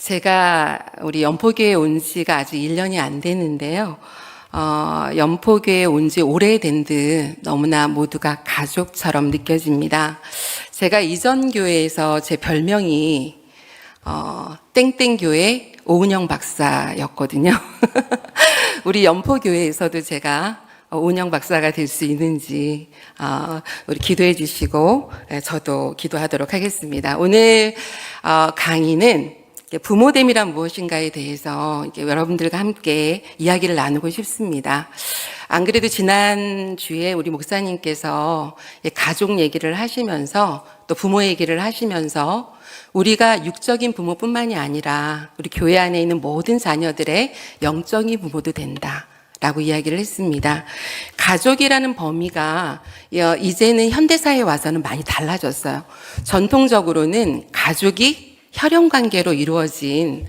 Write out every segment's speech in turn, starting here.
제가 우리 연포교회에 온 지가 아직 1년이 안 됐는데요. 연포교회에 온 지 오래된 듯 너무나 모두가 가족처럼 느껴집니다. 제가 이전 교회에서 제 별명이 땡땡교회 오은영 박사였거든요. 우리 연포교회에서도 제가 오은영 박사가 될 수 있는지 우리 기도해 주시고 저도 기도하도록 하겠습니다. 오늘 강의는 부모됨이란 무엇인가에 대해서 여러분들과 함께 이야기를 나누고 싶습니다. 안 그래도 지난주에 우리 목사님께서 가족 얘기를 하시면서 또 부모 얘기를 하시면서 우리가 육적인 부모뿐만이 아니라 우리 교회 안에 있는 모든 자녀들의 영적인 부모도 된다 라고 이야기를 했습니다. 가족이라는 범위가 이제는 현대사회에 와서는 많이 달라졌어요. 전통적으로는 가족이 혈연관계로 이루어진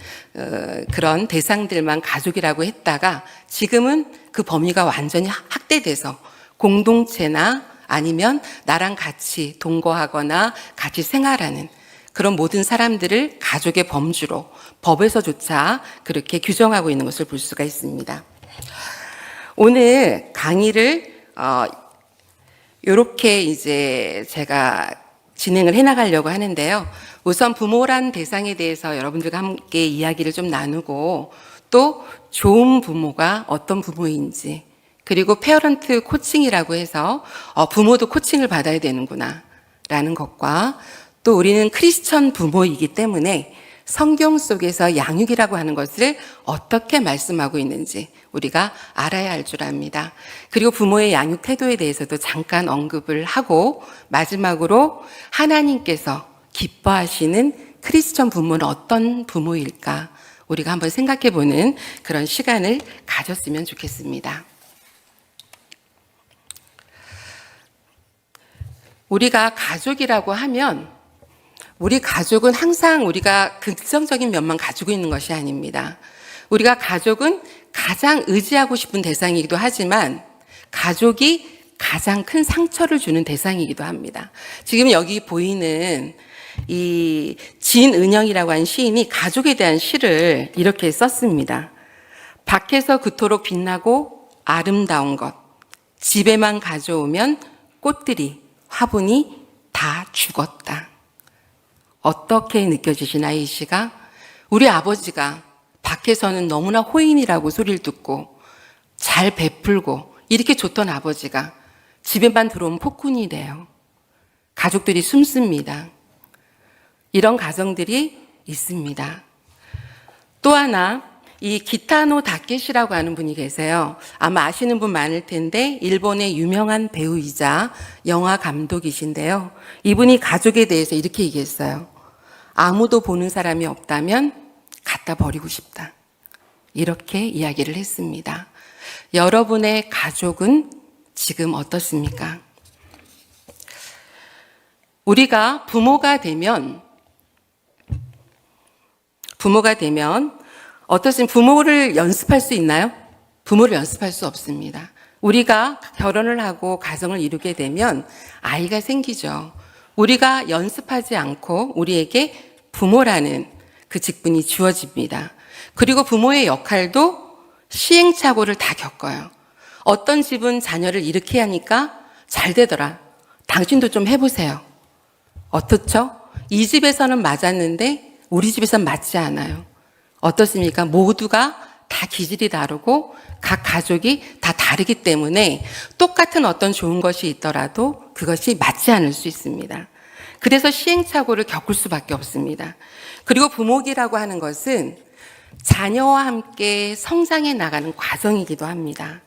그런 대상들만 가족이라고 했다가 지금은 그 범위가 완전히 확대돼서 공동체나 아니면 나랑 같이 동거하거나 같이 생활하는 그런 모든 사람들을 가족의 범주로 법에서조차 그렇게 규정하고 있는 것을 볼 수가 있습니다. 오늘 강의를 이렇게 이제 제가 진행을 해나가려고 하는데요. 우선 부모란 대상에 대해서 여러분들과 함께 이야기를 좀 나누고 또 좋은 부모가 어떤 부모인지 그리고 페어런트 코칭이라고 해서 부모도 코칭을 받아야 되는구나 라는 것과 또 우리는 크리스천 부모이기 때문에 성경 속에서 양육이라고 하는 것을 어떻게 말씀하고 있는지 우리가 알아야 할 줄 압니다. 그리고 부모의 양육 태도에 대해서도 잠깐 언급을 하고 마지막으로 하나님께서 기뻐하시는 크리스천 부모는 어떤 부모일까 우리가 한번 생각해 보는 그런 시간을 가졌으면 좋겠습니다. 우리가 가족이라고 하면 우리 가족은 항상 우리가 긍정적인 면만 가지고 있는 것이 아닙니다. 우리가 가족은 가장 의지하고 싶은 대상이기도 하지만 가족이 가장 큰 상처를 주는 대상이기도 합니다. 지금 여기 보이는 이 진은영이라고 하는 시인이 가족에 대한 시를 이렇게 썼습니다. 밖에서 그토록 빛나고 아름다운 것, 집에만 가져오면 꽃들이 화분이 다 죽었다. 어떻게 느껴지시나요, 이 시가? 우리 아버지가 밖에서는 너무나 호인이라고 소리를 듣고 잘 베풀고 이렇게 좋던 아버지가 집에만 들어오면 폭군이 돼요. 가족들이 숨습니다. 이런 가정들이 있습니다. 또 하나, 이 기타노 다케시라고 하는 분이 계세요. 아마 아시는 분 많을 텐데 일본의 유명한 배우이자 영화 감독이신데요. 이분이 가족에 대해서 이렇게 얘기했어요. 아무도 보는 사람이 없다면 갖다 버리고 싶다. 이렇게 이야기를 했습니다. 여러분의 가족은 지금 어떻습니까? 우리가 부모가 되면 어떻습니까? 부모를 연습할 수 있나요? 부모를 연습할 수 없습니다. 우리가 결혼을 하고 가정을 이루게 되면 아이가 생기죠. 우리가 연습하지 않고 우리에게 부모라는 그 직분이 주어집니다. 그리고 부모의 역할도 시행착오를 다 겪어요. 어떤 집은 자녀를 이렇게 하니까 잘 되더라. 당신도 좀 해보세요. 어떻죠? 이 집에서는 맞았는데 우리 집에서는 맞지 않아요. 어떻습니까? 모두가 다 기질이 다르고 각 가족이 다 다르기 때문에 똑같은 어떤 좋은 것이 있더라도 그것이 맞지 않을 수 있습니다. 그래서 시행착오를 겪을 수밖에 없습니다. 그리고 부모기라고 하는 것은 자녀와 함께 성장해 나가는 과정이기도 합니다.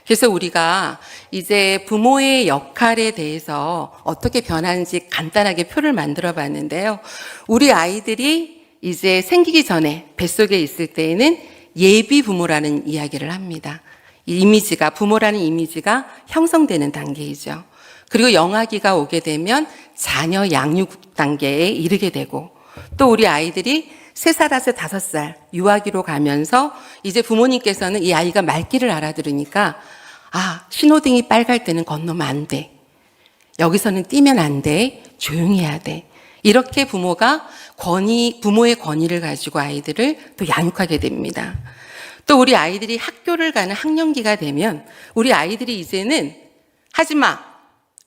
그래서 우리가 이제 부모의 역할에 대해서 어떻게 변하는지 간단하게 표를 만들어 봤는데요. 우리 아이들이 이제 생기기 전에 뱃속에 있을 때에는 예비 부모라는 이야기를 합니다. 이 이미지가, 부모라는 이미지가 형성되는 단계이죠. 그리고 영아기가 오게 되면 자녀 양육 단계에 이르게 되고 또 우리 아이들이 3살에서 5살 유아기로 가면서 이제 부모님께서는 이 아이가 말귀를 알아들으니까 신호등이 빨갈 때는 건너면 안 돼. 여기서는 뛰면 안 돼. 조용히 해야 돼. 이렇게 부모의 권위를 가지고 아이들을 또 양육하게 됩니다. 또 우리 아이들이 학교를 가는 학령기가 되면 우리 아이들이 이제는 하지 마!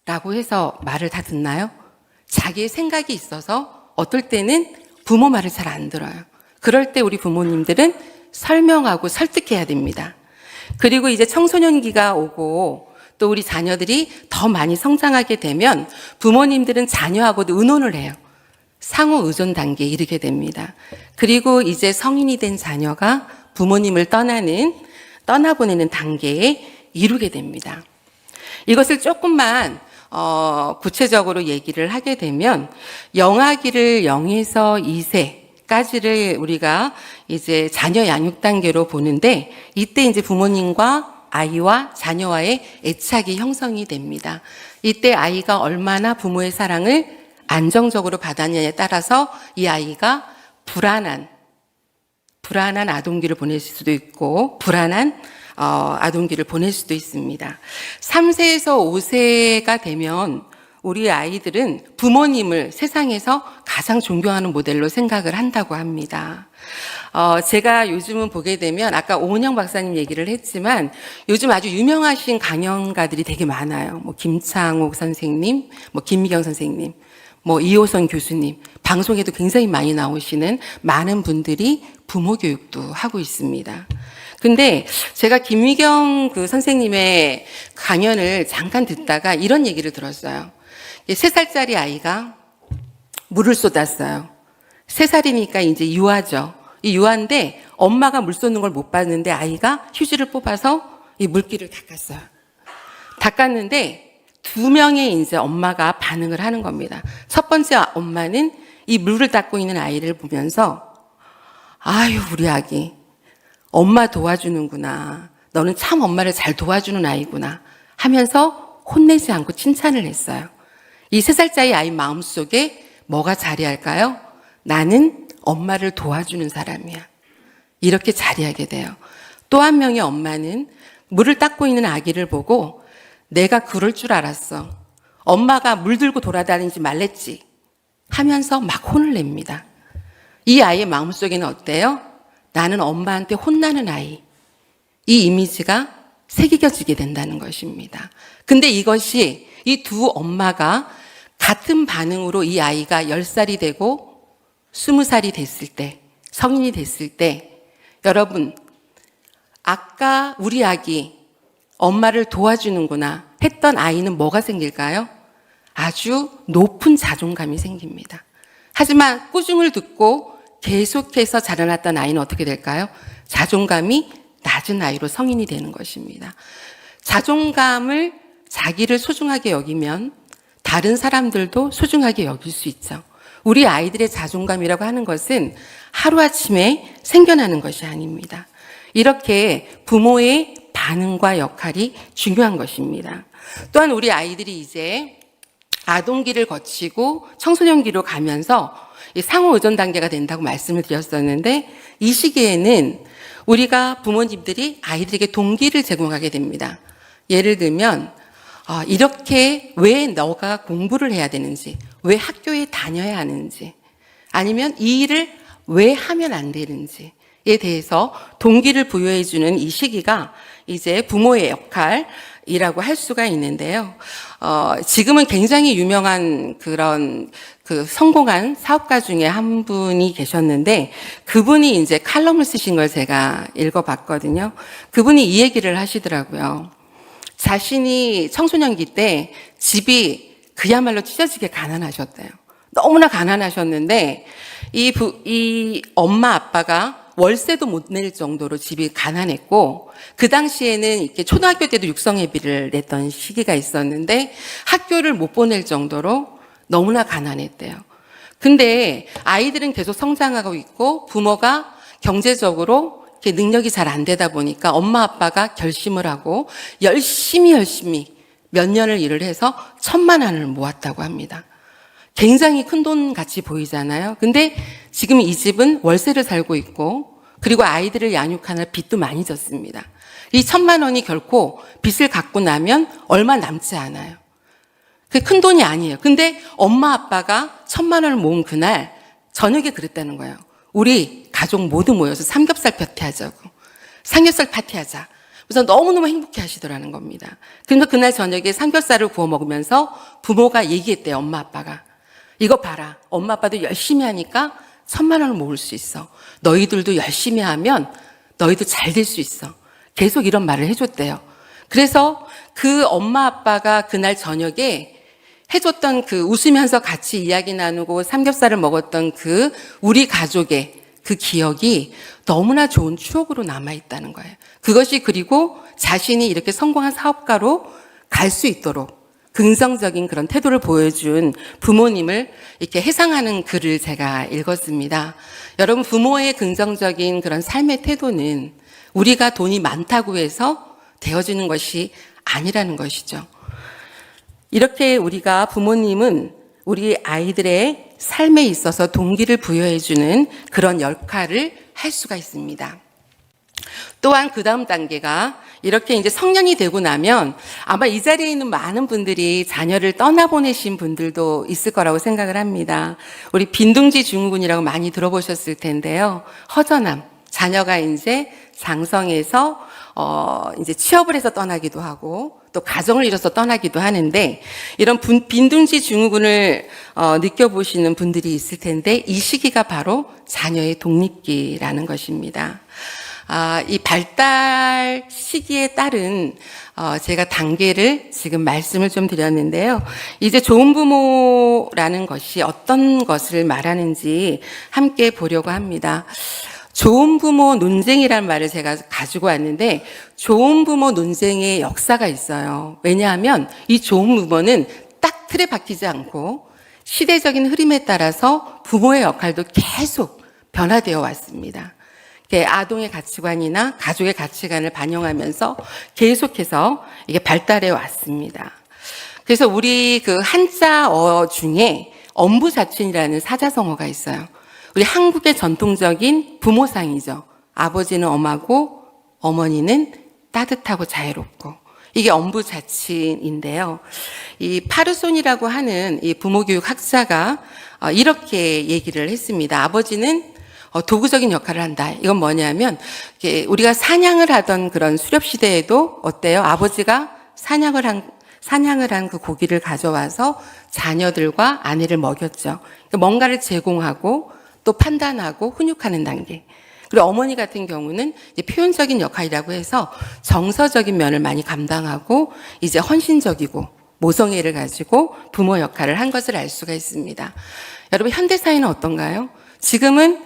라고 해서 말을 다 듣나요? 자기의 생각이 있어서 어떨 때는 부모 말을 잘 안 들어요. 그럴 때 우리 부모님들은 설명하고 설득해야 됩니다. 그리고 이제 청소년기가 오고 또 우리 자녀들이 더 많이 성장하게 되면 부모님들은 자녀하고도 의논을 해요. 상호 의존 단계에 이르게 됩니다. 그리고 이제 성인이 된 자녀가 부모님을 떠나보내는 단계에 이르게 됩니다. 이것을 조금만 구체적으로 얘기를 하게 되면 영아기를 0에서 2세까지를 우리가 이제 자녀 양육 단계로 보는데 이때 이제 부모님과 아이와 자녀와의 애착이 형성이 됩니다. 이때 아이가 얼마나 부모의 사랑을 안정적으로 받았냐에 따라서 이 아이가 불안한 아동기를 보낼 수도 있고 불안한 아동기를 보낼 수도 있습니다. 3세에서 5세가 되면 우리 아이들은 부모님을 세상에서 가장 존경하는 모델로 생각을 한다고 합니다. 제가 요즘은 보게 되면 아까 오은영 박사님 얘기를 했지만 요즘 아주 유명하신 강연가들이 되게 많아요. 뭐 김창옥 선생님, 뭐 김미경 선생님, 뭐 이호선 교수님, 방송에도 굉장히 많이 나오시는 많은 분들이 부모 교육도 하고 있습니다. 근데 제가 김미경 그 선생님의 강연을 잠깐 듣다가 이런 얘기를 들었어요. 3살짜리 아이가 물을 쏟았어요. 3살이니까 이제 유아죠. 이 유아인데 엄마가 물 쏟는 걸 못 봤는데 아이가 휴지를 뽑아서 이 물기를 닦았어요. 닦았는데 2명의 이제 엄마가 반응을 하는 겁니다. 첫 번째 엄마는 이 물을 닦고 있는 아이를 보면서 아유, 우리 아기. 엄마 도와주는구나. 너는 참 엄마를 잘 도와주는 아이구나. 하면서 혼내지 않고 칭찬을 했어요. 이 3살짜리 아이 마음속에 뭐가 자리할까요? 나는 엄마를 도와주는 사람이야. 이렇게 자리하게 돼요. 또 한 명의 엄마는 물을 닦고 있는 아기를 보고 내가 그럴 줄 알았어. 엄마가 물 들고 돌아다니지 말랬지. 하면서 막 혼을 냅니다. 이 아이의 마음속에는 어때요? 나는 엄마한테 혼나는 아이. 이 이미지가 새겨지게 된다는 것입니다. 근데 이것이 이 2 엄마가 같은 반응으로 이 아이가 10살이 되고 20살이 됐을 때, 성인이 됐을 때, 여러분, 아까 우리 아기 엄마를 도와주는구나 했던 아이는 뭐가 생길까요? 아주 높은 자존감이 생깁니다. 하지만 꾸중을 듣고 계속해서 자라났던 아이는 어떻게 될까요? 자존감이 낮은 아이로 성인이 되는 것입니다. 자존감을 자기를 소중하게 여기면 다른 사람들도 소중하게 여길 수 있죠. 우리 아이들의 자존감이라고 하는 것은 하루아침에 생겨나는 것이 아닙니다. 이렇게 부모의 반응과 역할이 중요한 것입니다. 또한 우리 아이들이 이제 아동기를 거치고 청소년기로 가면서 상호 의존 단계가 된다고 말씀을 드렸었는데 이 시기에는 우리가 부모님들이 아이들에게 동기를 제공하게 됩니다. 예를 들면 이렇게 왜 너가 공부를 해야 되는지, 왜 학교에 다녀야 하는지, 아니면 이 일을 왜 하면 안 되는지에 대해서 동기를 부여해주는 이 시기가 이제 부모의 역할이라고 할 수가 있는데요. 지금은 굉장히 유명한 그런 성공한 사업가 중에 한 분이 계셨는데 그분이 이제 칼럼을 쓰신 걸 제가 읽어봤거든요. 그분이 이 얘기를 하시더라고요. 자신이 청소년기 때 집이 그야말로 찢어지게 가난하셨대요. 너무나 가난하셨는데 이 엄마 아빠가 월세도 못 낼 정도로 집이 가난했고 그 당시에는 이렇게 초등학교 때도 육성회비를 냈던 시기가 있었는데 학교를 못 보낼 정도로 너무나 가난했대요. 근데 아이들은 계속 성장하고 있고 부모가 경제적으로 이렇게 능력이 잘 안 되다 보니까 엄마 아빠가 결심을 하고 열심히 몇 년을 일을 해서 1,000만 원을 모았다고 합니다. 굉장히 큰 돈 같이 보이잖아요. 근데 지금 이 집은 월세를 살고 있고 그리고 아이들을 양육하느라 빚도 많이 졌습니다. 이 1,000만 원이 결코 빚을 갚고 나면 얼마 남지 않아요. 그게 큰 돈이 아니에요. 근데 엄마 아빠가 1,000만 원을 모은 그날 저녁에 그랬다는 거예요. 우리 가족 모두 모여서 삼겹살 파티하자고. 삼겹살 파티하자. 그래서 너무너무 행복해 하시더라는 겁니다. 그래서 그날 저녁에 삼겹살을 구워 먹으면서 부모가 얘기했대요. 엄마 아빠가. 이거 봐라. 엄마 아빠도 열심히 하니까 1,000만 원을 모을 수 있어. 너희들도 열심히 하면 너희도 잘 될 수 있어. 계속 이런 말을 해줬대요. 그래서 그 엄마 아빠가 그날 저녁에 해줬던 그 웃으면서 같이 이야기 나누고 삼겹살을 먹었던 그 우리 가족의 그 기억이 너무나 좋은 추억으로 남아있다는 거예요. 그것이 그리고 자신이 이렇게 성공한 사업가로 갈 수 있도록 긍정적인 그런 태도를 보여준 부모님을 이렇게 해상하는 글을 제가 읽었습니다. 여러분, 부모의 긍정적인 그런 삶의 태도는 우리가 돈이 많다고 해서 되어지는 것이 아니라는 것이죠. 이렇게 우리가 부모님은 우리 아이들의 삶에 있어서 동기를 부여해주는 그런 역할을 할 수가 있습니다. 또한 그 다음 단계가 이렇게 이제 성년이 되고 나면 아마 이 자리에 있는 많은 분들이 자녀를 떠나보내신 분들도 있을 거라고 생각을 합니다. 우리 빈둥지 증후군이라고 많이 들어보셨을 텐데요. 허전함. 자녀가 이제 장성해서 이제 취업을 해서 떠나기도 하고 또 가정을 이뤄서 떠나기도 하는데 이런 빈둥지 증후군을 느껴보시는 분들이 있을 텐데 이 시기가 바로 자녀의 독립기라는 것입니다. 이 발달 시기에 따른 제가 단계를 지금 말씀을 좀 드렸는데요. 이제 좋은 부모라는 것이 어떤 것을 말하는지 함께 보려고 합니다. 좋은 부모 논쟁이라는 말을 제가 가지고 왔는데 좋은 부모 논쟁의 역사가 있어요. 왜냐하면 이 좋은 부모는 딱 틀에 박히지 않고 시대적인 흐름에 따라서 부모의 역할도 계속 변화되어 왔습니다. 아동의 가치관이나 가족의 가치관을 반영하면서 계속해서 이게 발달해 왔습니다. 그래서 우리 그 한자어 중에 엄부자친이라는 사자성어가 있어요. 우리 한국의 전통적인 부모상이죠. 아버지는 엄하고 어머니는 따뜻하고 자애롭고. 이게 엄부자친인데요. 이 파르손이라고 하는 이 부모교육 학자가 이렇게 얘기를 했습니다. 아버지는 도구적인 역할을 한다. 이건 뭐냐면 우리가 사냥을 하던 그런 수렵시대에도 어때요? 아버지가 사냥을 한 그 고기를 가져와서 자녀들과 아내를 먹였죠. 뭔가를 제공하고 또 판단하고 훈육하는 단계. 그리고 어머니 같은 경우는 이제 표현적인 역할이라고 해서 정서적인 면을 많이 감당하고 이제 헌신적이고 모성애를 가지고 부모 역할을 한 것을 알 수가 있습니다. 여러분, 현대 사회는 어떤가요? 지금은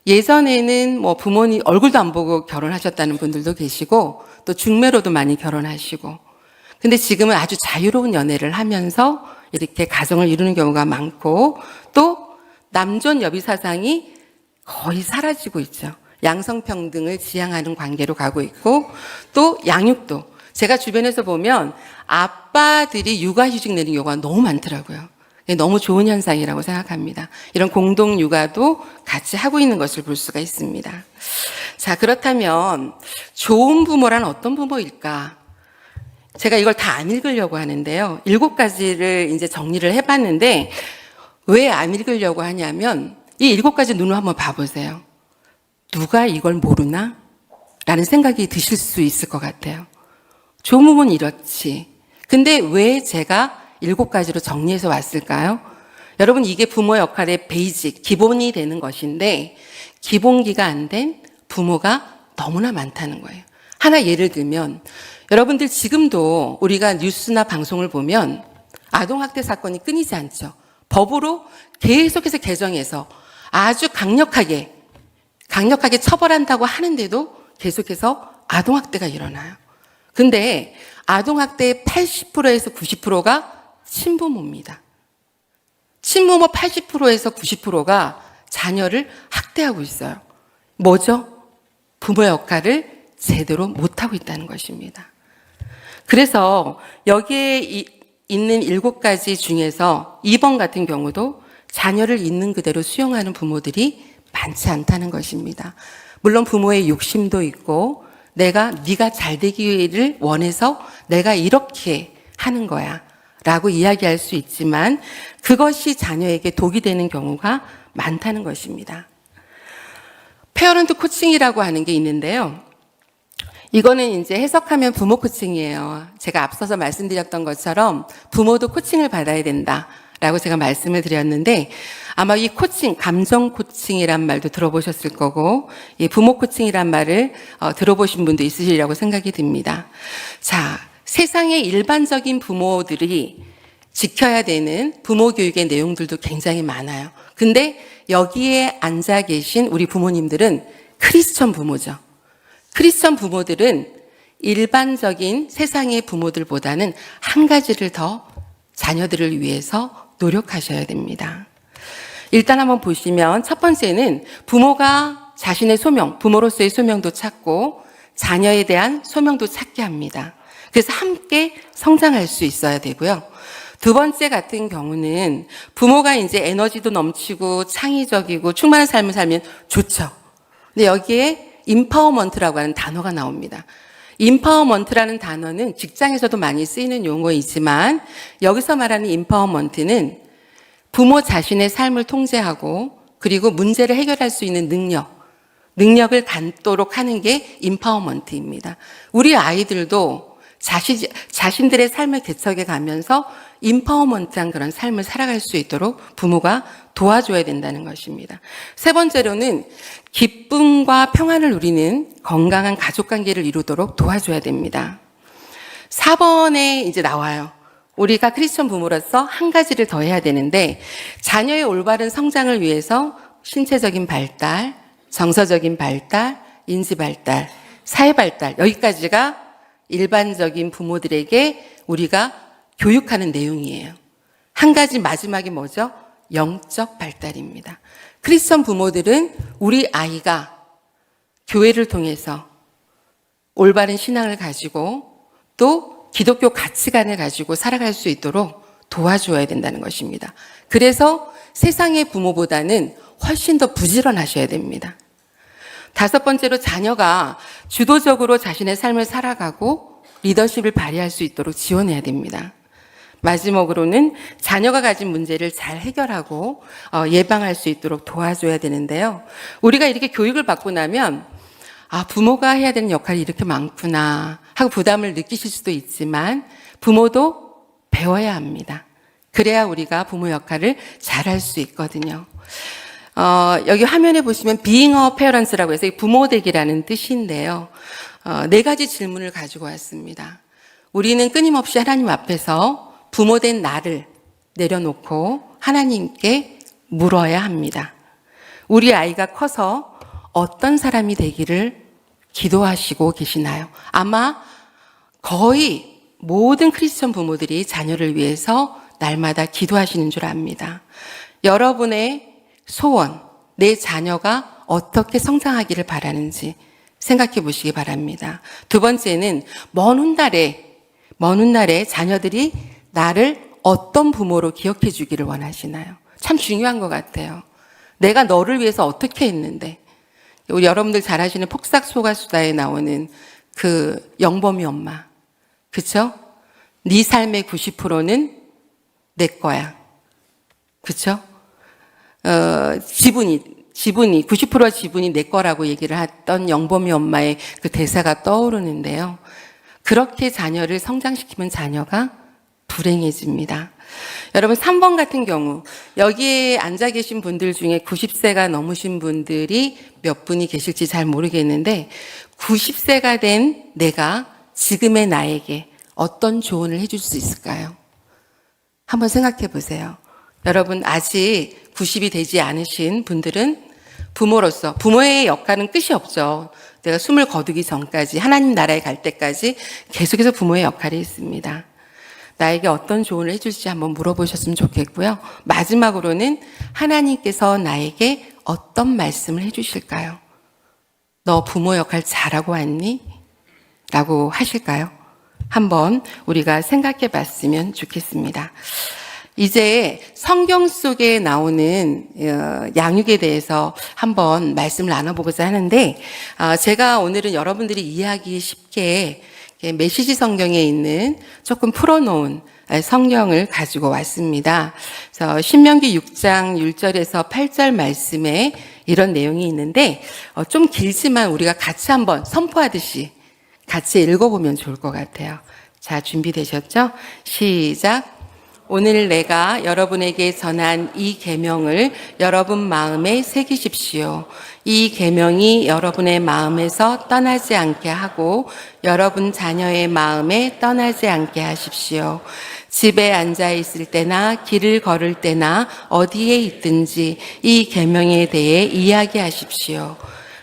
예전에는 뭐 부모님 얼굴도 안 보고 결혼하셨다는 분들도 계시고 또 중매로도 많이 결혼하시고 근데 지금은 아주 자유로운 연애를 하면서 이렇게 가정을 이루는 경우가 많고 또 남존 여비 사상이 거의 사라지고 있죠. 양성평등을 지향하는 관계로 가고 있고 또 양육도 제가 주변에서 보면 아빠들이 육아휴직 내는 경우가 너무 많더라고요. 너무 좋은 현상이라고 생각합니다. 이런 공동 육아도 같이 하고 있는 것을 볼 수가 있습니다. 자, 그렇다면 좋은 부모란 어떤 부모일까? 제가 이걸 다 안 읽으려고 하는데요. 7가지를 이제 정리를 해봤는데 왜 안 읽으려고 하냐면 이 7가지 눈으로 한번 봐보세요. 누가 이걸 모르나? 라는 생각이 드실 수 있을 것 같아요. 좋은 부모는 이렇지. 근데 왜 제가 7가지로 정리해서 왔을까요? 여러분, 이게 부모 역할의 베이직, 기본이 되는 것인데 기본기가 안 된 부모가 너무나 많다는 거예요. 하나 예를 들면 여러분들 지금도 우리가 뉴스나 방송을 보면 아동학대 사건이 끊이지 않죠. 법으로 계속해서 개정해서 아주 강력하게 처벌한다고 하는데도 계속해서 아동학대가 일어나요. 근데 아동학대의 80%에서 90%가 친부모입니다. 친부모 80%에서 90%가 자녀를 학대하고 있어요. 뭐죠? 부모 역할을 제대로 못하고 있다는 것입니다. 그래서 여기에 있는 7가지 중에서 2번 같은 경우도 자녀를 있는 그대로 수용하는 부모들이 많지 않다는 것입니다. 물론 부모의 욕심도 있고 네가 잘 되기를 원해서 내가 이렇게 하는 거야 라고 이야기할 수 있지만 그것이 자녀에게 독이 되는 경우가 많다는 것입니다. 페어런트 코칭이라고 하는 게 있는데요. 이거는 이제 해석하면 부모 코칭이에요. 제가 앞서서 말씀드렸던 것처럼 부모도 코칭을 받아야 된다라고 제가 말씀을 드렸는데 아마 이 코칭, 감정 코칭이란 말도 들어보셨을 거고 이 부모 코칭이란 말을 들어보신 분도 있으시리라고 생각이 듭니다. 자, 세상의 일반적인 부모들이 지켜야 되는 부모 교육의 내용들도 굉장히 많아요. 근데 여기에 앉아 계신 우리 부모님들은 크리스천 부모죠. 크리스천 부모들은 일반적인 세상의 부모들보다는 한 가지를 더 자녀들을 위해서 노력하셔야 됩니다. 일단 한번 보시면 첫 번째는 부모가 자신의 소명, 부모로서의 소명도 찾고 자녀에 대한 소명도 찾게 합니다. 그래서 함께 성장할 수 있어야 되고요. 두 번째 같은 경우는 부모가 이제 에너지도 넘치고 창의적이고 충만한 삶을 살면 좋죠. 근데 여기에 임파워먼트라고 하는 단어가 나옵니다. 임파워먼트라는 단어는 직장에서도 많이 쓰이는 용어이지만 여기서 말하는 임파워먼트는 부모 자신의 삶을 통제하고 그리고 문제를 해결할 수 있는 능력을 갖도록 하는 게 임파워먼트입니다. 우리 아이들도 자신들의 삶을 개척해 가면서 임파워먼트한 그런 삶을 살아갈 수 있도록 부모가 도와줘야 된다는 것입니다. 세 번째로는 기쁨과 평안을 누리는 건강한 가족관계를 이루도록 도와줘야 됩니다. 4번에 이제 나와요. 우리가 크리스천 부모로서 한 가지를 더 해야 되는데 자녀의 올바른 성장을 위해서 신체적인 발달, 정서적인 발달, 인지 발달, 사회 발달 여기까지가 일반적인 부모들에게 우리가 교육하는 내용이에요. 한 가지 마지막이 뭐죠? 영적 발달입니다. 크리스천 부모들은 우리 아이가 교회를 통해서 올바른 신앙을 가지고 또 기독교 가치관을 가지고 살아갈 수 있도록 도와줘야 된다는 것입니다. 그래서 세상의 부모보다는 훨씬 더 부지런하셔야 됩니다. 다섯 번째로 자녀가 주도적으로 자신의 삶을 살아가고 리더십을 발휘할 수 있도록 지원해야 됩니다. 마지막으로는 자녀가 가진 문제를 잘 해결하고 예방할 수 있도록 도와줘야 되는데요. 우리가 이렇게 교육을 받고 나면 부모가 해야 되는 역할이 이렇게 많구나 하고 부담을 느끼실 수도 있지만 부모도 배워야 합니다. 그래야 우리가 부모 역할을 잘할 수 있거든요. 여기 화면에 보시면 being a parents라고 해서 부모 되기라는 뜻인데요. 네 가지 질문을 가지고 왔습니다. 우리는 끊임없이 하나님 앞에서 부모된 나를 내려놓고 하나님께 물어야 합니다. 우리 아이가 커서 어떤 사람이 되기를 기도하시고 계시나요? 아마 거의 모든 크리스천 부모들이 자녀를 위해서 날마다 기도하시는 줄 압니다. 여러분의 소원, 내 자녀가 어떻게 성장하기를 바라는지 생각해 보시기 바랍니다. 두 번째는 먼 훗날에 자녀들이 나를 어떤 부모로 기억해 주기를 원하시나요? 참 중요한 것 같아요. 내가 너를 위해서 어떻게 했는데 우리 여러분들 잘 아시는 폭삭소가수다에 나오는 그 영범이 엄마 그쵸? 네 삶의 90%는 내 거야 그쵸? 지분이 90% 지분이 내 거라고 얘기를 했던 영범이 엄마의 그 대사가 떠오르는데요. 그렇게 자녀를 성장시키면 자녀가 불행해집니다. 여러분 3번 같은 경우 여기에 앉아 계신 분들 중에 90세가 넘으신 분들이 몇 분이 계실지 잘 모르겠는데 90세가 된 내가 지금의 나에게 어떤 조언을 해줄 수 있을까요? 한번 생각해 보세요. 여러분 아직 90이 되지 않으신 분들은 부모로서 부모의 역할은 끝이 없죠. 내가 숨을 거두기 전까지 하나님 나라에 갈 때까지 계속해서 부모의 역할이 있습니다. 나에게 어떤 조언을 해줄지 한번 물어보셨으면 좋겠고요. 마지막으로는 하나님께서 나에게 어떤 말씀을 해주실까요? 너 부모 역할 잘하고 왔니? 라고 하실까요? 한번 우리가 생각해 봤으면 좋겠습니다. 이제 성경 속에 나오는 양육에 대해서 한번 말씀을 나눠보고자 하는데 제가 오늘은 여러분들이 이해하기 쉽게 메시지 성경에 있는 조금 풀어놓은 성경을 가지고 왔습니다. 그래서 신명기 6장 1절에서 8절 말씀에 이런 내용이 있는데 좀 길지만 우리가 같이 한번 선포하듯이 같이 읽어보면 좋을 것 같아요. 자, 준비되셨죠? 시작. 오늘 내가 여러분에게 전한 이 계명을 여러분 마음에 새기십시오. 이 계명이 여러분의 마음에서 떠나지 않게 하고 여러분 자녀의 마음에 떠나지 않게 하십시오. 집에 앉아 있을 때나 길을 걸을 때나 어디에 있든지 이 계명에 대해 이야기하십시오.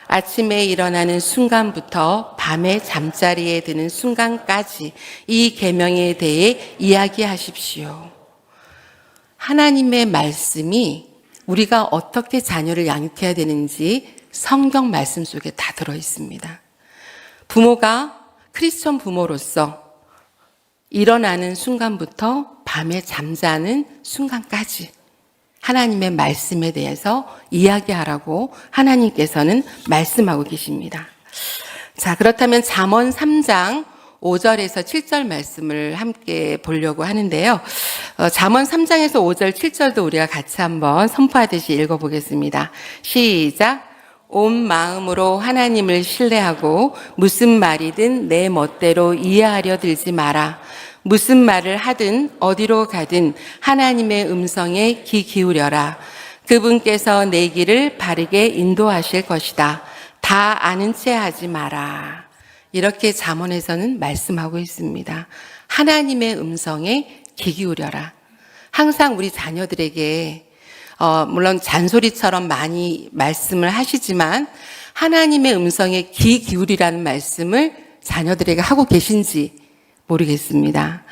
아침에 일어나는 순간부터 밤에 잠자리에 드는 순간까지 이 계명에 대해 이야기하십시오. 하나님의 말씀이 우리가 어떻게 자녀를 양육해야 되는지 성경 말씀 속에 다 들어 있습니다. 부모가 크리스천 부모로서 일어나는 순간부터 밤에 잠자는 순간까지 하나님의 말씀에 대해서 이야기하라고 하나님께서는 말씀하고 계십니다. 자, 그렇다면 잠언 3장 5절에서 7절 말씀을 함께 보려고 하는데요. 잠언 3장에서 5절, 7절도 우리가 같이 한번 선포하듯이 읽어보겠습니다. 시작. 온 마음으로 하나님을 신뢰하고 무슨 말이든 내 멋대로 이해하려 들지 마라. 무슨 말을 하든 어디로 가든 하나님의 음성에 귀 기울여라. 그분께서 내 길을 바르게 인도하실 것이다. 다 아는 채 하지 마라. 이렇게 잠언에서는 말씀하고 있습니다. 하나님의 음성에 귀 기울여라. 항상 우리 자녀들에게 물론 잔소리처럼 많이 말씀을 하시지만 하나님의 음성에 귀 기울이라는 말씀을 자녀들에게 하고 계신지 모르겠습니다.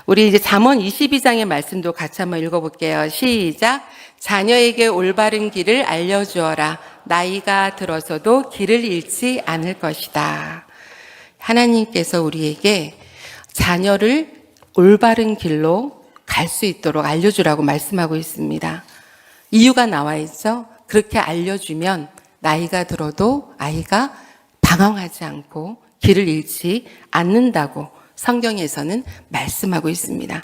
우리 이제 잠언 22장의 말씀도 같이 한번 읽어볼게요. 시작. 자녀에게 올바른 길을 알려주어라. 나이가 들어서도 길을 잃지 않을 것이다. 하나님께서 우리에게 자녀를 올바른 길로 갈 수 있도록 알려주라고 말씀하고 있습니다. 이유가 나와 있죠. 그렇게 알려주면 나이가 들어도 아이가 방황하지 않고 길을 잃지 않는다고 성경에서는 말씀하고 있습니다.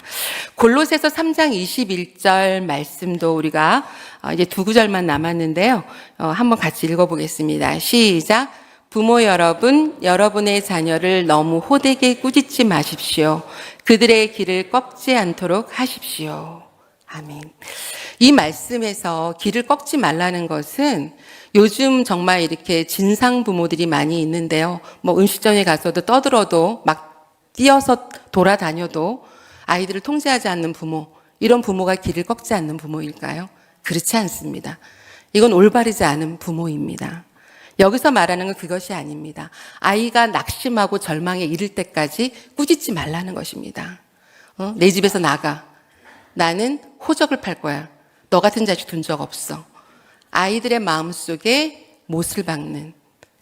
골로새서 3장 21절 말씀도 우리가 이제 두 구절만 남았는데요. 한번 같이 읽어보겠습니다. 시작. 부모 여러분, 여러분의 자녀를 너무 호되게 꾸짖지 마십시오. 그들의 길을 꺾지 않도록 하십시오. 아멘. 이 말씀에서 길을 꺾지 말라는 것은 요즘 정말 이렇게 진상 부모들이 많이 있는데요. 음식점에 가서도 떠들어도 막 뛰어서 돌아다녀도 아이들을 통제하지 않는 부모, 이런 부모가 길을 꺾지 않는 부모일까요? 그렇지 않습니다. 이건 올바르지 않은 부모입니다. 여기서 말하는 건 그것이 아닙니다. 아이가 낙심하고 절망에 이를 때까지 꾸짖지 말라는 것입니다. 내 집에서 나가. 나는 호적을 팔 거야. 너 같은 자식 둔 적 없어. 아이들의 마음속에 못을 박는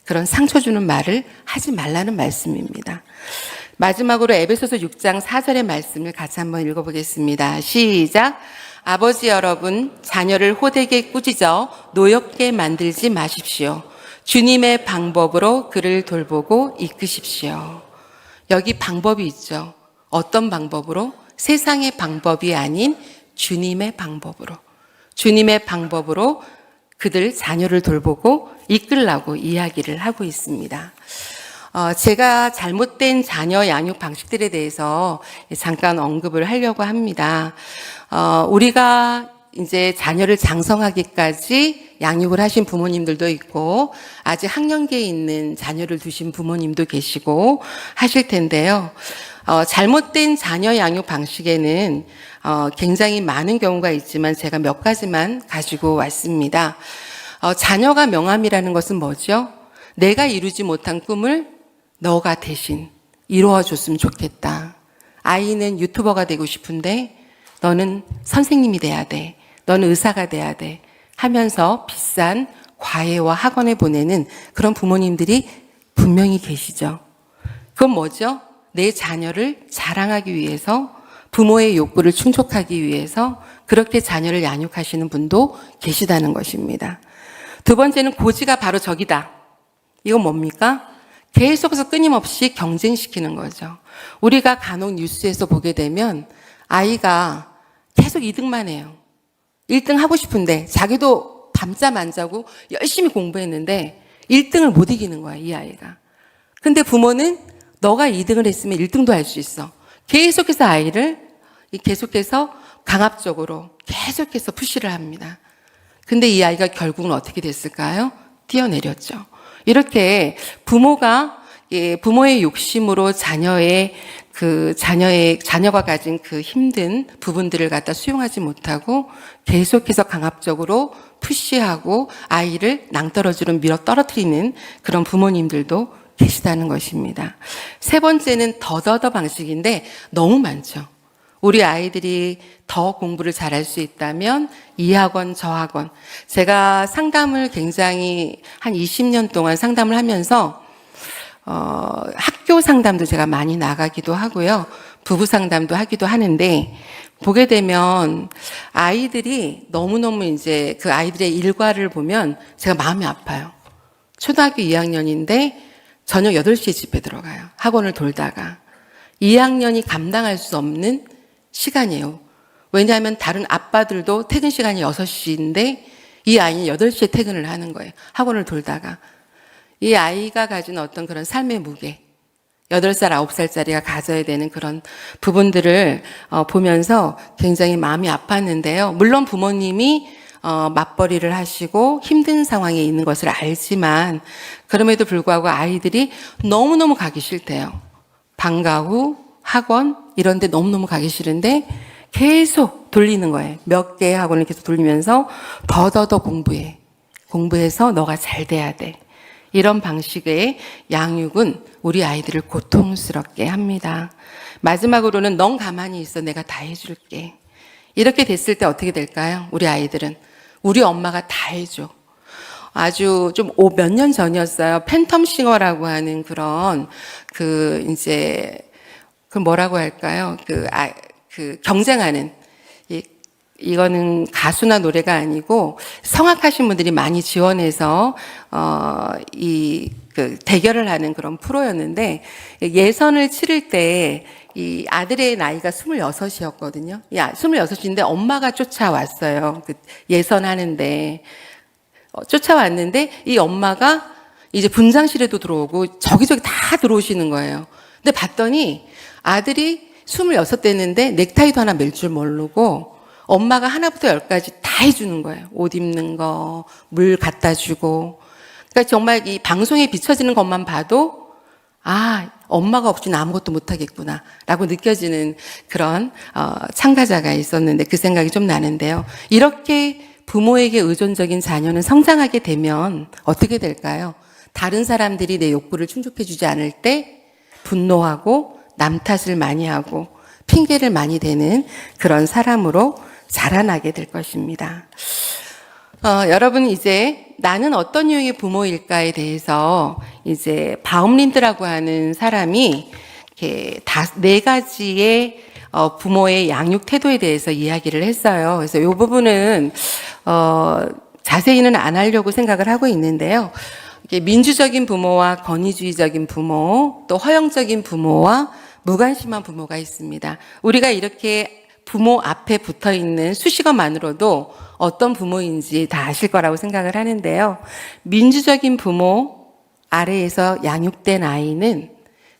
그런 상처 주는 말을 하지 말라는 말씀입니다. 마지막으로 에베소서 6장 4절의 말씀을 같이 한번 읽어보겠습니다. 시작. 아버지 여러분, 자녀를 호되게 꾸짖어 노엽게 만들지 마십시오. 주님의 방법으로 그를 돌보고 이끄십시오. 여기 방법이 있죠. 어떤 방법으로? 세상의 방법이 아닌 주님의 방법으로. 주님의 방법으로 그들 자녀를 돌보고 이끌라고 이야기를 하고 있습니다. 제가 잘못된 자녀 양육 방식들에 대해서 잠깐 언급을 하려고 합니다. 우리가 이제 자녀를 장성하기까지 양육을 하신 부모님들도 있고 아직 학령기에 있는 자녀를 두신 부모님도 계시고 하실 텐데요. 잘못된 자녀 양육 방식에는 굉장히 많은 경우가 있지만 제가 몇 가지만 가지고 왔습니다. 자녀가 명함이라는 것은 뭐죠? 내가 이루지 못한 꿈을 너가 대신 이루어줬으면 좋겠다. 아이는 유튜버가 되고 싶은데 너는 선생님이 돼야 돼. 너는 의사가 돼야 돼. 하면서 비싼 과외와 학원에 보내는 그런 부모님들이 분명히 계시죠. 그건 뭐죠? 내 자녀를 자랑하기 위해서, 부모의 욕구를 충족하기 위해서 그렇게 자녀를 양육하시는 분도 계시다는 것입니다. 두 번째는 고지가 바로 저기다. 이건 뭡니까? 계속해서 끊임없이 경쟁시키는 거죠. 우리가 간혹 뉴스에서 보게 되면 아이가 계속 2등만 해요. 1등 하고 싶은데 자기도 밤잠 안 자고 열심히 공부했는데 1등을 못 이기는 거야, 이 아이가. 근데 부모는 너가 2등을 했으면 1등도 할 수 있어. 계속해서 아이를 계속해서 강압적으로 계속해서 푸시를 합니다. 근데 이 아이가 결국은 어떻게 됐을까요? 뛰어내렸죠. 이렇게 부모의 욕심으로 자녀가 가진 그 힘든 부분들을 갖다 수용하지 못하고 계속해서 강압적으로 푸시하고 아이를 낭떠러지로 밀어 떨어뜨리는 그런 부모님들도 계시다는 것입니다. 세 번째는 더더더 방식인데 너무 많죠. 우리 아이들이 더 공부를 잘할 수 있다면 이 학원 저 학원. 제가 상담을 굉장히 한 20년 동안 상담을 하면서 학교 상담도 제가 많이 나가기도 하고요. 부부 상담도 하기도 하는데 보게 되면 아이들이 너무너무 이제 그 아이들의 일과를 보면 제가 마음이 아파요. 초등학교 2학년인데 저녁 8시에 집에 들어가요. 학원을 돌다가. 2학년이 감당할 수 없는 시간이에요. 왜냐하면 다른 아빠들도 퇴근 시간이 6시인데 이 아이는 8시에 퇴근을 하는 거예요. 학원을 돌다가. 이 아이가 가진 어떤 그런 삶의 무게, 8살, 9살짜리가 가져야 되는 그런 부분들을 보면서 굉장히 마음이 아팠는데요. 물론 부모님이 맞벌이를 하시고 힘든 상황에 있는 것을 알지만 그럼에도 불구하고 아이들이 너무너무 가기 싫대요. 방과 후, 학원 이런 데 너무너무 가기 싫은데 계속 돌리는 거예요. 몇 개의 학원을 계속 돌리면서 더더더 공부해. 공부해서 너가 잘 돼야 돼. 이런 방식의 양육은 우리 아이들을 고통스럽게 합니다. 마지막으로는 넌 가만히 있어. 내가 다 해줄게. 이렇게 됐을 때 어떻게 될까요? 우리 아이들은. 우리 엄마가 다 해줘. 아주 좀 몇 년 전이었어요. 팬텀싱어라고 하는 그런 뭐라고 할까요? 경쟁하는 이거는 가수나 노래가 아니고 성악하신 분들이 많이 지원해서 대결을 하는 그런 프로였는데 예선을 치를 때 이 아들의 나이가 26이었거든요. 26인데 엄마가 쫓아왔어요. 예선하는데 쫓아왔는데 이 엄마가 이제 분장실에도 들어오고 저기저기 다 들어오시는 거예요. 근데 봤더니 아들이 26 됐는데 넥타이도 하나 멜 줄 모르고 엄마가 하나부터 10까지 다 해주는 거예요. 옷 입는 거, 물 갖다 주고. 그러니까 정말 이 방송에 비춰지는 것만 봐도 엄마가 없이는 아무것도 못하겠구나 라고 느껴지는 그런 참가자가 있었는데 그 생각이 좀 나는데요. 이렇게 부모에게 의존적인 자녀는 성장하게 되면 어떻게 될까요? 다른 사람들이 내 욕구를 충족해주지 않을 때 분노하고 남 탓을 많이 하고 핑계를 많이 대는 그런 사람으로 자라나게 될 것입니다. 여러분 이제 나는 어떤 유형의 부모일까에 대해서 이제 바움린드라고 하는 사람이 이렇게 4가지의 부모의 양육 태도에 대해서 이야기를 했어요. 그래서 이 부분은 자세히는 안 하려고 생각을 하고 있는데요. 민주적인 부모와 권위주의적인 부모, 또 허용적인 부모와 무관심한 부모가 있습니다. 우리가 이렇게 부모 앞에 붙어 있는 수식어만으로도 어떤 부모인지 다 아실 거라고 생각을 하는데요. 민주적인 부모 아래에서 양육된 아이는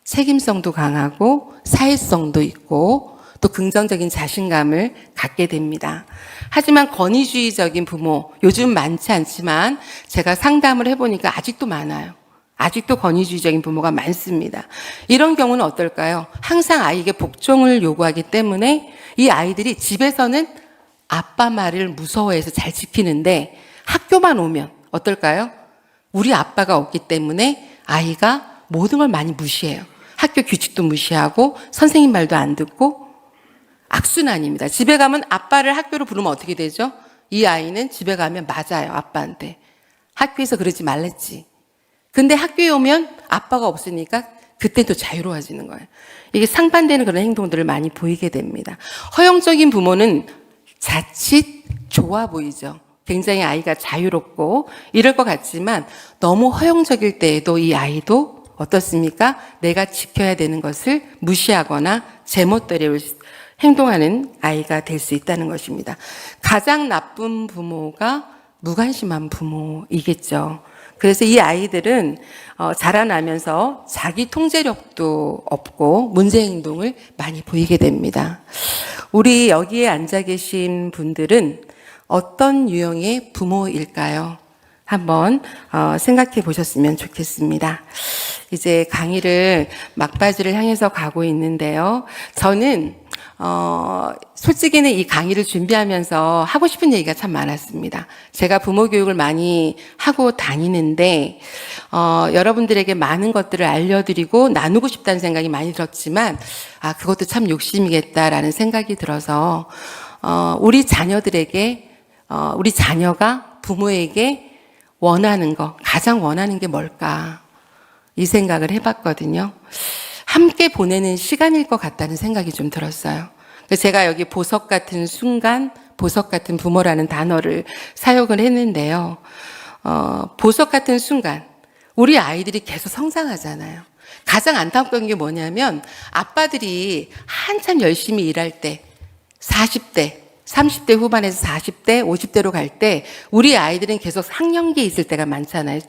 책임성도 강하고 사회성도 있고 또 긍정적인 자신감을 갖게 됩니다. 하지만 권위주의적인 부모, 요즘 많지 않지만 제가 상담을 해보니까 아직도 많아요. 아직도 권위주의적인 부모가 많습니다. 이런 경우는 어떨까요? 항상 아이에게 복종을 요구하기 때문에 이 아이들이 집에서는 아빠 말을 무서워해서 잘 지키는데 학교만 오면 어떨까요? 우리 아빠가 없기 때문에 아이가 모든 걸 많이 무시해요. 학교 규칙도 무시하고 선생님 말도 안 듣고 악순환입니다. 집에 가면 아빠를 학교로 부르면 어떻게 되죠? 이 아이는 집에 가면 맞아요, 아빠한테. 학교에서 그러지 말랬지. 근데 학교에 오면 아빠가 없으니까 그때 또 자유로워지는 거예요. 이게 상반되는 그런 행동들을 많이 보이게 됩니다. 허용적인 부모는 자칫 좋아 보이죠. 굉장히 아이가 자유롭고 이럴 것 같지만 너무 허용적일 때에도 이 아이도 어떻습니까? 내가 지켜야 되는 것을 무시하거나 제멋대로 행동하는 아이가 될 수 있다는 것입니다. 가장 나쁜 부모가 무관심한 부모이겠죠. 그래서 이 아이들은 자라나면서 자기 통제력도 없고 문제 행동을 많이 보이게 됩니다. 우리 여기에 앉아 계신 분들은 어떤 유형의 부모일까요? 한번 생각해 보셨으면 좋겠습니다. 이제 강의를 막바지를 향해서 가고 있는데요. 저는 솔직히는 이 강의를 준비하면서 하고 싶은 얘기가 참 많았습니다. 제가 부모 교육을 많이 하고 다니는데 여러분들에게 많은 것들을 알려드리고 나누고 싶다는 생각이 많이 들었지만 그것도 참 욕심이겠다라는 생각이 들어서 우리 자녀들에게 우리 자녀가 부모에게 원하는 거, 가장 원하는 게 뭘까? 이 생각을 해봤거든요. 함께 보내는 시간일 것 같다는 생각이 좀 들었어요. 제가 여기 보석 같은 순간, 보석 같은 부모라는 단어를 사용을 했는데요. 보석 같은 순간, 우리 아이들이 계속 성장하잖아요. 가장 안타까운 게 뭐냐면 아빠들이 한참 열심히 일할 때 40대, 30대 후반에서 40대, 50대로 갈 때 우리 아이들은 계속 학령기에 있을 때가 많잖아요.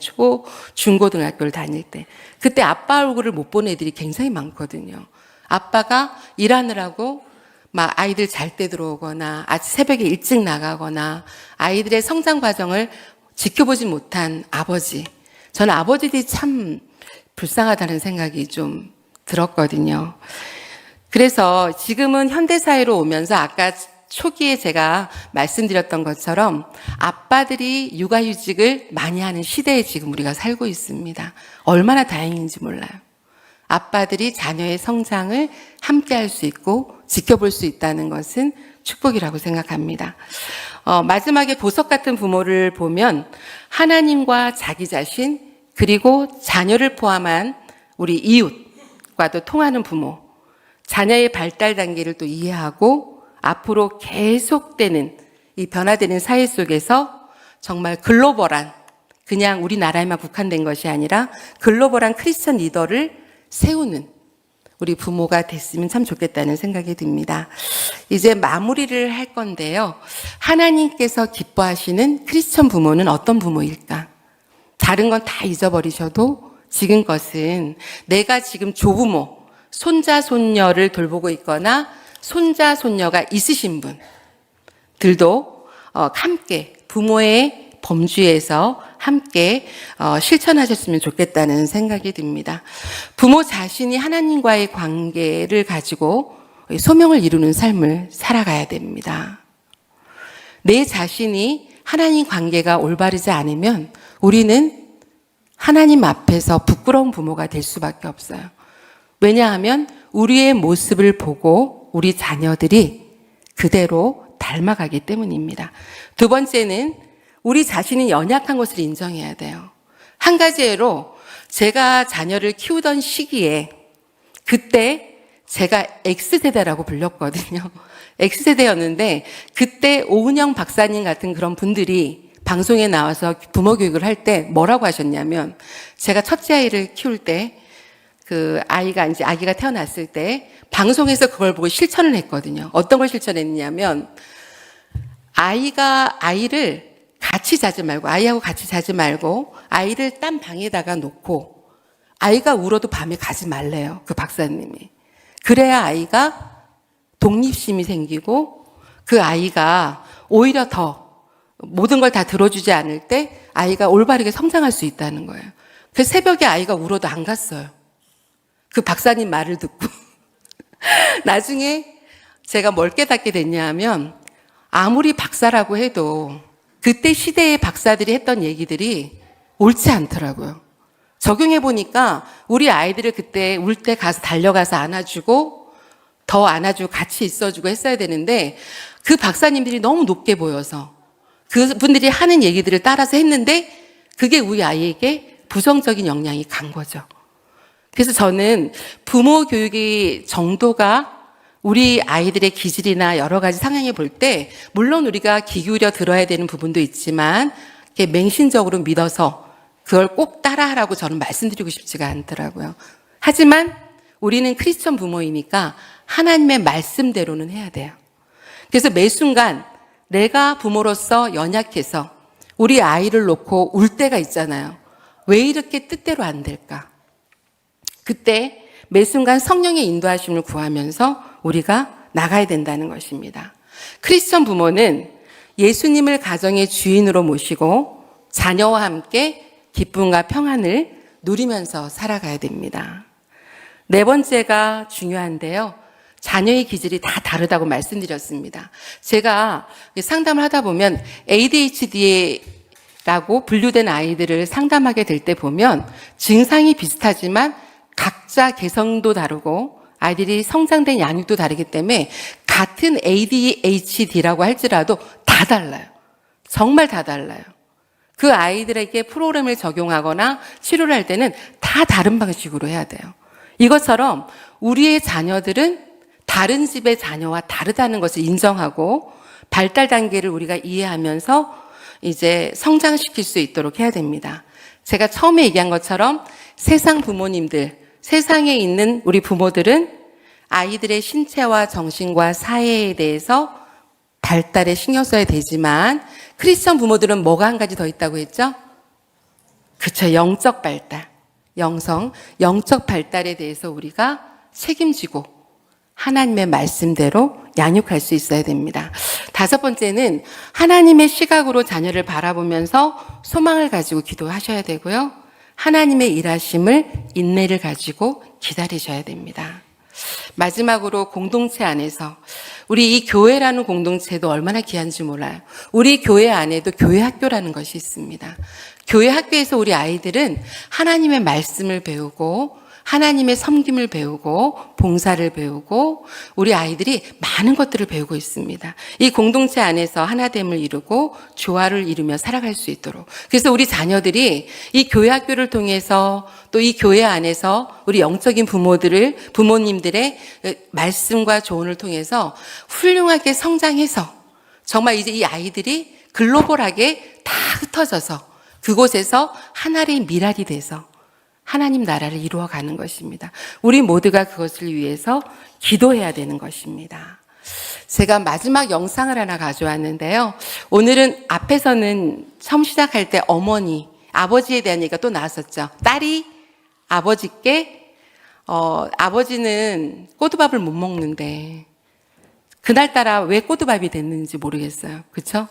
중고등학교를 다닐 때. 그때 아빠 얼굴을 못 본 애들이 굉장히 많거든요. 아빠가 일하느라고 막 아이들 잘 때 들어오거나 아침 새벽에 일찍 나가거나 아이들의 성장 과정을 지켜보지 못한 아버지. 저는 아버지들이 참 불쌍하다는 생각이 좀 들었거든요. 그래서 지금은 현대사회로 오면서 아까 초기에 제가 말씀드렸던 것처럼 아빠들이 육아휴직을 많이 하는 시대에 지금 우리가 살고 있습니다. 얼마나 다행인지 몰라요. 아빠들이 자녀의 성장을 함께 할 수 있고 지켜볼 수 있다는 것은 축복이라고 생각합니다. 마지막에 보석 같은 부모를 보면 하나님과 자기 자신 그리고 자녀를 포함한 우리 이웃과도 통하는 부모, 자녀의 발달 단계를 또 이해하고 앞으로 계속되는 이 변화되는 사회 속에서 정말 글로벌한, 그냥 우리나라에만 국한된 것이 아니라 글로벌한 크리스천 리더를 세우는 우리 부모가 됐으면 참 좋겠다는 생각이 듭니다. 이제 마무리를 할 건데요. 하나님께서 기뻐하시는 크리스천 부모는 어떤 부모일까? 다른 건 다 잊어버리셔도 지금 것은 내가 지금 조부모, 손자, 손녀를 돌보고 있거나 손자, 손녀가 있으신 분들도 함께 부모의 범주에서 함께 실천하셨으면 좋겠다는 생각이 듭니다. 부모 자신이 하나님과의 관계를 가지고 소명을 이루는 삶을 살아가야 됩니다. 내 자신이 하나님 관계가 올바르지 않으면 우리는 하나님 앞에서 부끄러운 부모가 될 수밖에 없어요. 왜냐하면 우리의 모습을 보고 우리 자녀들이 그대로 닮아가기 때문입니다. 두 번째는 우리 자신이 연약한 것을 인정해야 돼요. 한 가지 예로 제가 자녀를 키우던 시기에 그때 제가 X세대라고 불렸거든요. X세대였는데 그때 오은영 박사님 같은 그런 분들이 방송에 나와서 부모 교육을 할 때 뭐라고 하셨냐면 제가 첫째 아이를 키울 때 그 아기가 태어났을 때 방송에서 그걸 보고 실천을 했거든요. 어떤 걸 실천했냐면 아이를 같이 자지 말고 아이하고 같이 자지 말고 아이를 딴 방에다가 놓고 아이가 울어도 밤에 가지 말래요. 그 박사님이. 그래야 아이가 독립심이 생기고 그 아이가 오히려 더 모든 걸 다 들어주지 않을 때 아이가 올바르게 성장할 수 있다는 거예요. 그 새벽에 아이가 울어도 안 갔어요. 그 박사님 말을 듣고. 나중에 제가 뭘 깨닫게 됐냐 하면 아무리 박사라고 해도 그때 시대의 박사들이 했던 얘기들이 옳지 않더라고요. 적용해 보니까 우리 아이들을 그때 울 때 가서 달려가서 안아주고 더 안아주고 같이 있어주고 했어야 되는데 그 박사님들이 너무 높게 보여서 그분들이 하는 얘기들을 따라서 했는데 그게 우리 아이에게 부정적인 영향이 간 거죠. 그래서 저는 부모 교육의 정도가 우리 아이들의 기질이나 여러 가지 상황에 볼 때 물론 우리가 귀 기울여 들어야 되는 부분도 있지만 맹신적으로 믿어서 그걸 꼭 따라하라고 저는 말씀드리고 싶지가 않더라고요. 하지만 우리는 크리스천 부모이니까 하나님의 말씀대로는 해야 돼요. 그래서 매 순간 내가 부모로서 연약해서 우리 아이를 놓고 울 때가 있잖아요. 왜 이렇게 뜻대로 안 될까? 그때 매 순간 성령의 인도하심을 구하면서 우리가 나가야 된다는 것입니다. 크리스천 부모는 예수님을 가정의 주인으로 모시고 자녀와 함께 기쁨과 평안을 누리면서 살아가야 됩니다. 네 번째가 중요한데요. 자녀의 기질이 다 다르다고 말씀드렸습니다. 제가 상담을 하다 보면 ADHD라고 분류된 아이들을 상담하게 될 때 보면 증상이 비슷하지만 각자 개성도 다르고 아이들이 성장된 양육도 다르기 때문에 같은 ADHD라고 할지라도 다 달라요. 정말 다 달라요. 그 아이들에게 프로그램을 적용하거나 치료를 할 때는 다 다른 방식으로 해야 돼요. 이것처럼 우리의 자녀들은 다른 집의 자녀와 다르다는 것을 인정하고 발달 단계를 우리가 이해하면서 이제 성장시킬 수 있도록 해야 됩니다. 제가 처음에 얘기한 것처럼 세상 부모님들, 세상에 있는 우리 부모들은 아이들의 신체와 정신과 사회에 대해서 발달에 신경 써야 되지만 크리스천 부모들은 뭐가 한 가지 더 있다고 했죠? 그쵸, 영적 발달, 영적 발달에 대해서 우리가 책임지고 하나님의 말씀대로 양육할 수 있어야 됩니다. 다섯 번째는 하나님의 시각으로 자녀를 바라보면서 소망을 가지고 기도하셔야 되고요. 하나님의 일하심을 인내를 가지고 기다리셔야 됩니다. 마지막으로 공동체 안에서 우리 이 교회라는 공동체도 얼마나 귀한지 몰라요. 우리 교회 안에도 교회 학교라는 것이 있습니다. 교회 학교에서 우리 아이들은 하나님의 말씀을 배우고 하나님의 섬김을 배우고 봉사를 배우고 우리 아이들이 많은 것들을 배우고 있습니다. 이 공동체 안에서 하나됨을 이루고 조화를 이루며 살아갈 수 있도록. 그래서 우리 자녀들이 이 교회 학교를 통해서 또 이 교회 안에서 우리 영적인 부모님들의 말씀과 조언을 통해서 훌륭하게 성장해서 정말 이제 이 아이들이 글로벌하게 다 흩어져서 그곳에서 하나의 미랄이 돼서 하나님 나라를 이루어가는 것입니다. 우리 모두가 그것을 위해서 기도해야 되는 것입니다. 제가 마지막 영상을 하나 가져왔는데요. 오늘은 앞에서는 처음 시작할 때 어머니, 아버지에 대한 얘기가 또 나왔었죠. 딸이 아버지께 아버지는 꼬두밥을 못 먹는데 그날따라 왜 꼬두밥이 됐는지 모르겠어요. 그렇죠?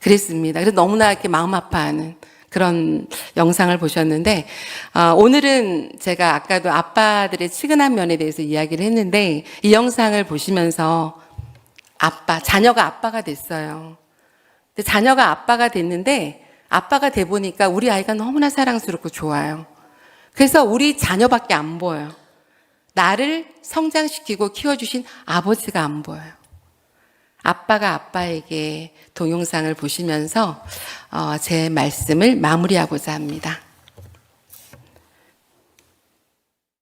그랬습니다. 그래서 너무나 이렇게 마음 아파하는 그런 영상을 보셨는데 오늘은 제가 아까도 아빠들의 치근한 면에 대해서 이야기를 했는데 이 영상을 보시면서 자녀가 아빠가 됐어요. 근데 자녀가 아빠가 됐는데 아빠가 돼 보니까 우리 아이가 너무나 사랑스럽고 좋아요. 그래서 우리 자녀밖에 안 보여요. 나를 성장시키고 키워주신 아버지가 안 보여요. 아빠가 아빠에게 동영상을 보시면서 제 말씀을 마무리하고자 합니다.